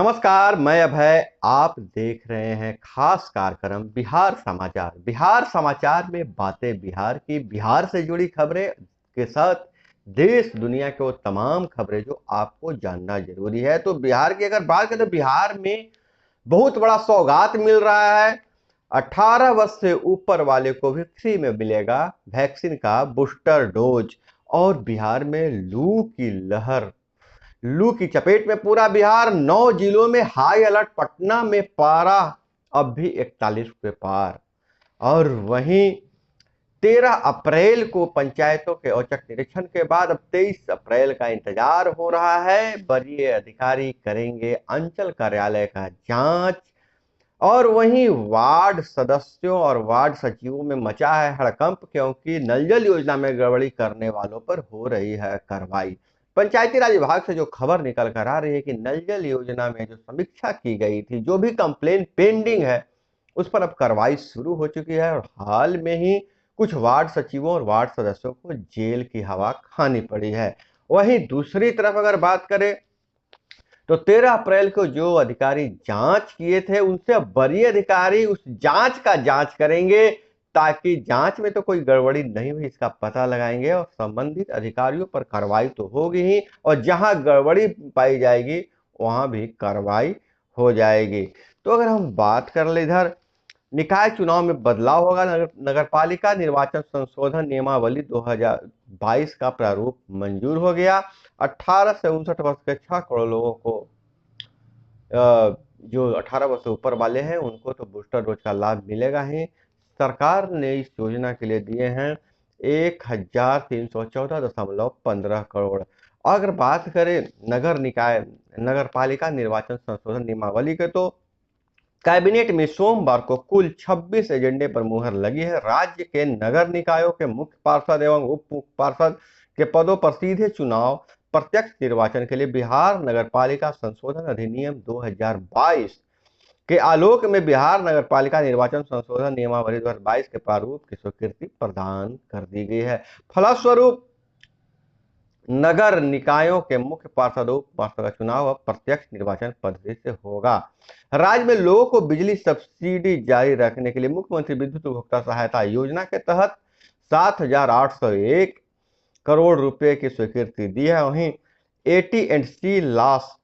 नमस्कार, मैं अभय। आप देख रहे हैं खास कार्यक्रम बिहार समाचार। बिहार समाचार में बातें बिहार की, बिहार से जुड़ी खबरें के साथ देश दुनिया के वो तमाम खबरें जो आपको जानना जरूरी है। तो बिहार की अगर बात करें तो बिहार में बहुत बड़ा सौगात मिल रहा है। 18 वर्ष से ऊपर वाले को भी फ्री में मिलेगा वैक्सीन का बूस्टर डोज। और बिहार में लू की चपेट में पूरा बिहार, 9 जिलों में हाई अलर्ट। पटना में पारा अब भी 41 के पार। और वहीं 13 अप्रैल को पंचायतों के औचक निरीक्षण के बाद अब 23 अप्रैल का इंतजार हो रहा है। वरीय अधिकारी करेंगे अंचल कार्यालय का जांच। और वहीं वार्ड सदस्यों और वार्ड सचिवों में मचा है हड़कंप, क्योंकि नल जल योजना में गड़बड़ी करने वालों पर हो रही है कार्रवाई। पंचायती राज विभाग से जो खबर निकल कर आ रही है कि नल जल योजना में जो समीक्षा की गई थी, जो भी कंप्लेन पेंडिंग है, उस पर अब कार्रवाई शुरू हो चुकी है। और हाल में ही कुछ वार्ड सचिवों और वार्ड सदस्यों को जेल की हवा खानी पड़ी है। वहीं दूसरी तरफ अगर बात करें तो 13 अप्रैल को जो अधिकारी जांच किए थे, उनसे अब वरीय अधिकारी उस जांच का जांच करेंगे, ताकि जांच में तो कोई गड़बड़ी नहीं हुई इसका पता लगाएंगे और संबंधित अधिकारियों पर कार्रवाई तो होगी ही, और जहां गड़बड़ी पाई जाएगी वहां भी कार्रवाई हो जाएगी। तो अगर हम बात कर ले इधर निकाय चुनाव में बदलाव होगा, नगर पालिका निर्वाचन संशोधन नियमावली 2022 का प्रारूप मंजूर हो गया। 18 से 59 वर्ष के 6 करोड़ लोगों को जो 18 वर्ष से ऊपर वाले हैं उनको तो बूस्टर डोज का लाभ मिलेगा ही। सरकार ने इस योजना के लिए दिए हैं 1314.15 करोड़। अगर बात करें नगर पालिका निर्वाचन संशोधन नियमावली के, तो कैबिनेट में सोमवार को कुल 26 एजेंडे पर मुहर लगी है। राज्य के नगर निकायों के मुख्य पार्षद एवं उप मुख्य पार्षद के पदों पर सीधे चुनाव प्रत्यक्ष निर्वाचन के लिए बिहार नगर पालिका संशोधन अधिनियम 2022 के आलोक में बिहार नगर पालिका निर्वाचन संशोधन नियमावली 2022 के प्रारूप की स्वीकृति प्रदान कर दी गई है। फलस्वरूप नगर निकायों के मुख्य पार्षद उप पार्षद का चुनाव अब प्रत्यक्ष निर्वाचन पद्धति से होगा। राज्य में लोगों को बिजली सब्सिडी जारी रखने के लिए मुख्यमंत्री विद्युत उपभोक्ता सहायता योजना के तहत 7,801 करोड़ रुपए की स्वीकृति दी है। वहीं AT&C लॉस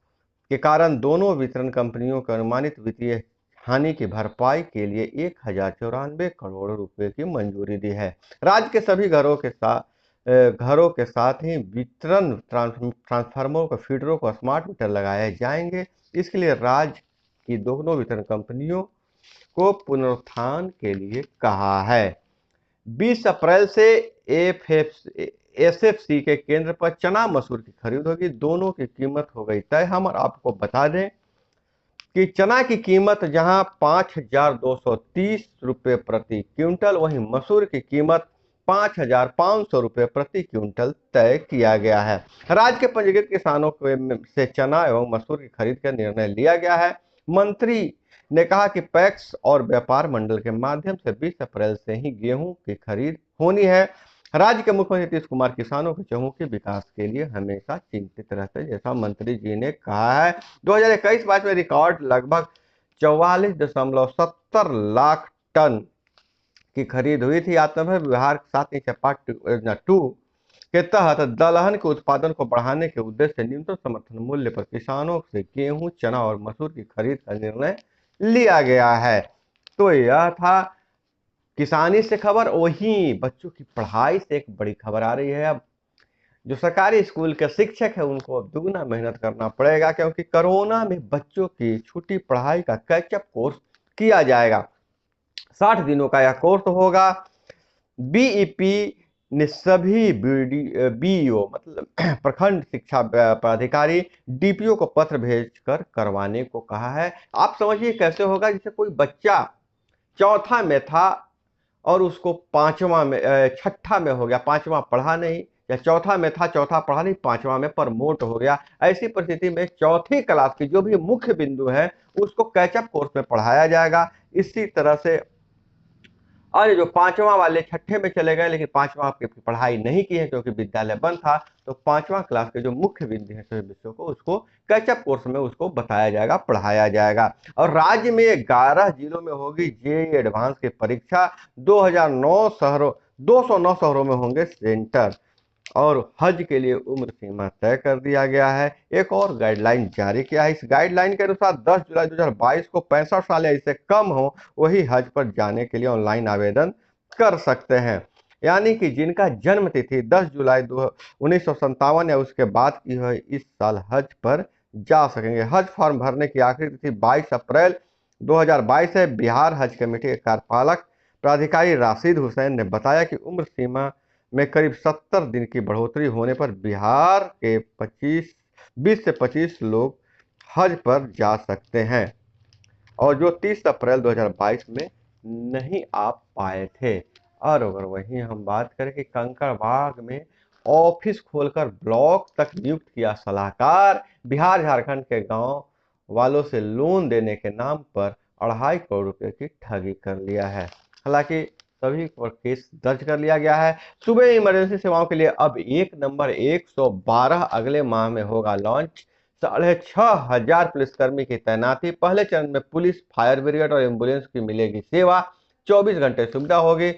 के कारण दोनों वितरण कंपनियों को अनुमानित वित्तीय हानि की भरपाई के लिए 1,094 करोड़ रुपए की मंजूरी दी है। राज्य के सभी घरों के साथ ही वितरण ट्रांसफार्मर को फीडरों को स्मार्ट मीटर लगाए जाएंगे। इसके लिए राज्य की दोनों वितरण कंपनियों को पुनरुत्थान के लिए कहा है। 20 अप्रैल से SFC के केंद्र पर चना मसूर की खरीद होगी। दोनों की कीमत हो गई तय। हम आपको बता दें कि चना की कीमत जहां 5,230 रुपये प्रति क्विंटल, वहीं मसूर की कीमत 5,500 रुपये प्रति क्विंटल तय किया गया है। राज्य के पंजीकृत किसानों से चना एवं मसूर की खरीद का निर्णय लिया गया है। मंत्री ने कहा कि पैक्स और व्यापार मंडल के माध्यम से 20 अप्रैल से ही गेहूं की खरीद होनी है। राज्य के मुख्यमंत्री नीतीश कुमार किसानों के चहुमुखी विकास के लिए हमेशा चिंतित रहते हैं, जैसा मंत्री जी ने कहा है। 2021-22 में रिकॉर्ड लगभग 44.70 लाख टन की खरीद हुई थी। आत्मनिर्भर बिहार 7 योजना 2 के तहत दलहन के उत्पादन को बढ़ाने के उद्देश्य से न्यूनतम समर्थन मूल्य पर किसानों से गेहूं, चना और मसूर की खरीद का निर्णय लिया गया है। तो यह था किसानी से खबर। वहीं बच्चों की पढ़ाई से एक बड़ी खबर आ रही है। अब जो सरकारी स्कूल के शिक्षक है उनको अब दुगना मेहनत करना पड़ेगा, क्योंकि कोरोना में बच्चों की छुट्टी पढ़ाई का कैचअप कोर्स किया जाएगा। 60 दिनों का यह कोर्स होगा। BEP ने सभी BEO मतलब प्रखंड शिक्षा पदाधिकारी DPO को पत्र भेजकर करवाने को कहा है। आप समझिए कैसे होगा, जैसे कोई बच्चा चौथा में था और उसको छठा में हो गया, पांचवा पढ़ा नहीं, या चौथा में था, चौथा पढ़ा नहीं, पांचवा में प्रमोट हो गया। ऐसी परिस्थिति में चौथी क्लास की जो भी मुख्य बिंदु है उसको कैचअप कोर्स में पढ़ाया जाएगा। इसी तरह से और जो पांचवा वाले छठे में चले गए, लेकिन पांचवा की पढ़ाई नहीं की है क्योंकि विद्यालय बंद था, तो पांचवा क्लास के जो मुख्य विषयों को उसको कैचअप कोर्स में उसको बताया जाएगा, पढ़ाया जाएगा। और राज्य में 11 जिलों में होगी जेईई एडवांस की परीक्षा। 209 शहरों में होंगे सेंटर। और हज के लिए उम्र सीमा तय कर दिया गया है। एक और गाइडलाइन जारी किया है। इस गाइडलाइन के अनुसार 10 जुलाई 2022 को 65 साल या इससे कम हो वही हज पर जाने के लिए ऑनलाइन आवेदन कर सकते हैं। यानी कि जिनका जन्म तिथि 10 जुलाई 1957 या उसके बाद की है, इस साल हज पर जा सकेंगे। हज फॉर्म भरने की आखिरी तिथि 22 अप्रैल 2022 है। बिहार हज कमेटी के कार्यपालक प्राधिकारी राशिद हुसैन ने बताया कि उम्र सीमा में करीब 70 दिन की बढ़ोतरी होने पर बिहार के 20 से 25 लोग हज पर जा सकते हैं, और जो 30 अप्रैल 2022 में नहीं आ पाए थे। और अगर वहीं हम बात करें कि कंकड़बाग में ऑफिस खोलकर ब्लॉक तक नियुक्त किया सलाहकार। बिहार झारखंड के गांव वालों से लोन देने के नाम पर 2.5 करोड़ रुपए की ठगी कर लिया है। हालांकि सभी पर केस दर्ज कर लिया गया है। सुबह इमरजेंसी सेवाओं के लिए अब एक नंबर 112 अगले माह में होगा लॉन्च। 6,500 पुलिसकर्मी की तैनाती। पहले चरण में पुलिस, फायर ब्रिगेड और एम्बुलेंस की मिलेगी सेवा। 24 घंटे सुविधा होगी।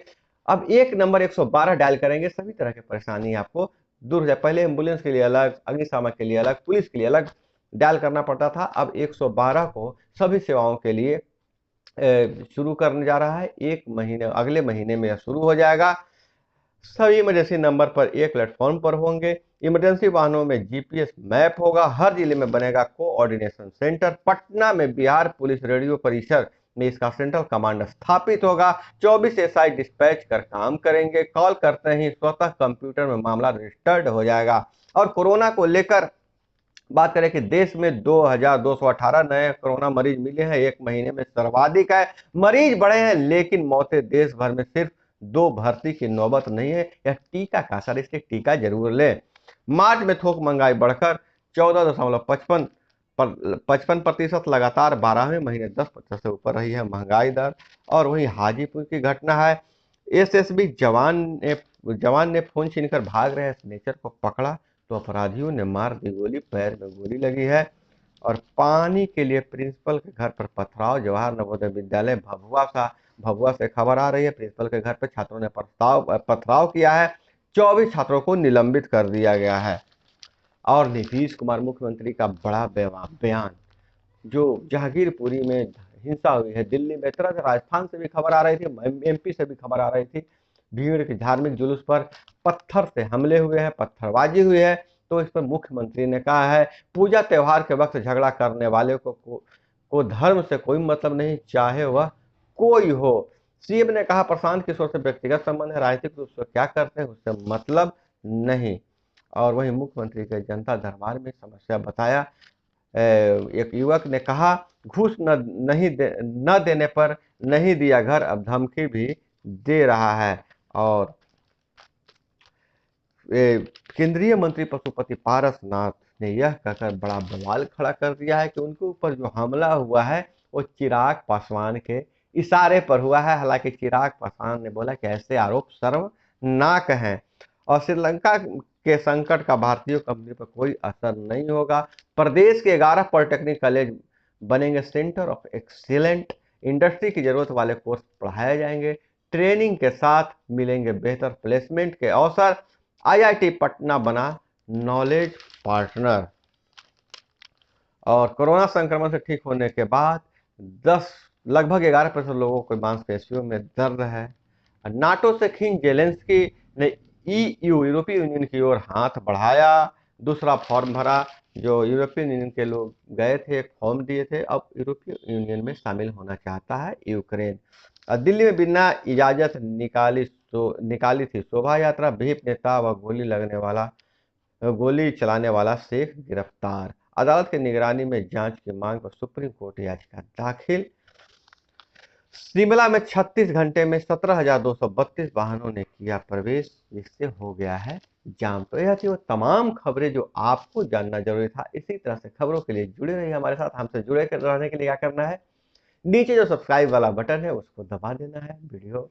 अब एक नंबर 112 डायल करेंगे, सभी तरह की परेशानी आपको दूर हो जाए। पहले एम्बुलेंस के लिए अलग, अग्निशामक के लिए अलग, पुलिस के लिए अलग डायल करना पड़ता था। अब 112 को सभी सेवाओं के लिए शुरू करने जा रहा है। एक महीने, अगले महीने में यह शुरू हो जाएगा। सभी इमरजेंसी नंबर पर एक प्लेटफॉर्म पर होंगे। इमरजेंसी वाहनों में जीपीएस मैप होगा। हर जिले में बनेगा कोऑर्डिनेशन सेंटर। पटना में बिहार पुलिस रेडियो परिसर में इसका सेंट्रल कमांड स्थापित होगा। 24 एसआई डिस्पैच कर काम करेंगे। कॉल करते ही स्वतः कंप्यूटर में मामला रजिस्टर्ड हो जाएगा। और कोरोना को लेकर बात करें कि देश में 2218 नए कोरोना मरीज मिले हैं, एक महीने में सर्वाधिक है। मरीज बढ़े हैं लेकिन मौतें देश भर में सिर्फ 2 भर्ती की नौबत नहीं है। यह टीका का असर, इसलिए टीका जरूर लें। मार्च में थोक महंगाई बढ़कर 14.55% लगातार 12वें महीने 10% से ऊपर रही है महंगाई दर। और वहीं हाजीपुर की घटना है। एसएसबी जवान ने फोन छीनकर भाग रहे स्नेचर को पकड़ा तो अपराधियों ने मार दी गोली, पैर में गोली लगी है। और पानी के लिए प्रिंसिपल के घर पर पथराव। जवाहर नवोदय विद्यालय भभुआ से खबर आ रही है। प्रिंसिपल के घर पर छात्रों ने पथराव किया है। 24 छात्रों को निलंबित कर दिया गया है। और नीतीश कुमार मुख्यमंत्री का बड़ा बयान, जो जहांगीरपुरी में हिंसा हुई है, दिल्ली में तरह से, राजस्थान से भी खबर आ रही थी, एमपी से भी खबर आ रही थी, भीड़ के धार्मिक जुलूस पर पत्थर से हमले हुए हैं, पत्थरबाजी हुई है। तो इस पर मुख्यमंत्री ने कहा है पूजा त्योहार के वक्त झगड़ा करने वाले को धर्म से कोई मतलब नहीं, चाहे वह कोई हो। सीएम ने कहा प्रशांत किशोर से व्यक्तिगत संबंध है, राजनीतिक रूप से क्या करते हैं उससे मतलब नहीं। और वहीं मुख्यमंत्री के जनता दरबार में समस्या बताया। एक युवक ने कहा घूस न देने पर नहीं दिया घर, अब धमकी भी दे रहा है। और केंद्रीय मंत्री पशुपति पारसनाथ ने यह कहकर बड़ा बवाल खड़ा कर दिया है कि उनके ऊपर जो हमला हुआ है वो चिराग पासवान के इशारे पर हुआ है। हालांकि चिराग पासवान ने बोला कि ऐसे आरोप शर्मनाक हैं और श्रीलंका के संकट का भारतीय कंपनी पर कोई असर नहीं होगा। प्रदेश के 11 पॉलिटेक्निक कॉलेज बनेंगे सेंटर ऑफ एक्सीलेंट। इंडस्ट्री की जरूरत वाले कोर्स पढ़ाए जाएंगे। ट्रेनिंग के साथ मिलेंगे बेहतर प्लेसमेंट के अवसर। आईआईटी पटना बना नॉलेज पार्टनर। और कोरोना संक्रमण से ठीक होने के बाद लगभग 11% लोगों को मांसपेशियों में दर्द है। नाटो से खिंच जेलेंस्की ने यूरोपीय यूनियन की ओर हाथ बढ़ाया। दूसरा फॉर्म भरा। जो यूरोपियन यूनियन के लोग गए थे, एक फॉर्म दिए थे, अब यूरोपीय यूनियन में शामिल होना चाहता है यूक्रेन। दिल्ली में बिना इजाजत निकाली थी शोभा यात्रा। भीप नेता व गोली चलाने वाला शेख गिरफ्तार। अदालत की निगरानी में जांच की मांग पर सुप्रीम कोर्ट याचिका दाखिल। शिमला में 36 घंटे में 17,232 वाहनों ने किया प्रवेश, जिससे हो गया है जाम। तो यह थी वो तमाम खबरें जो आपको जानना जरूरी था। इसी तरह से खबरों के लिए जुड़े रहिए हमारे साथ। हमसे जुड़े रहने के लिए क्या करना है, नीचे जो सब्सक्राइब वाला बटन है उसको दबा देना है, वीडियो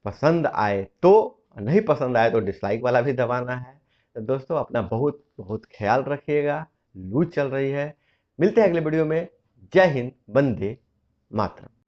पसंद आए तो, नहीं पसंद आए तो डिसलाइक वाला भी दबाना है। तो दोस्तों अपना बहुत बहुत ख्याल रखिएगा, लू चल रही है। मिलते हैं अगले वीडियो में। जय हिंद, वंदे मातरम।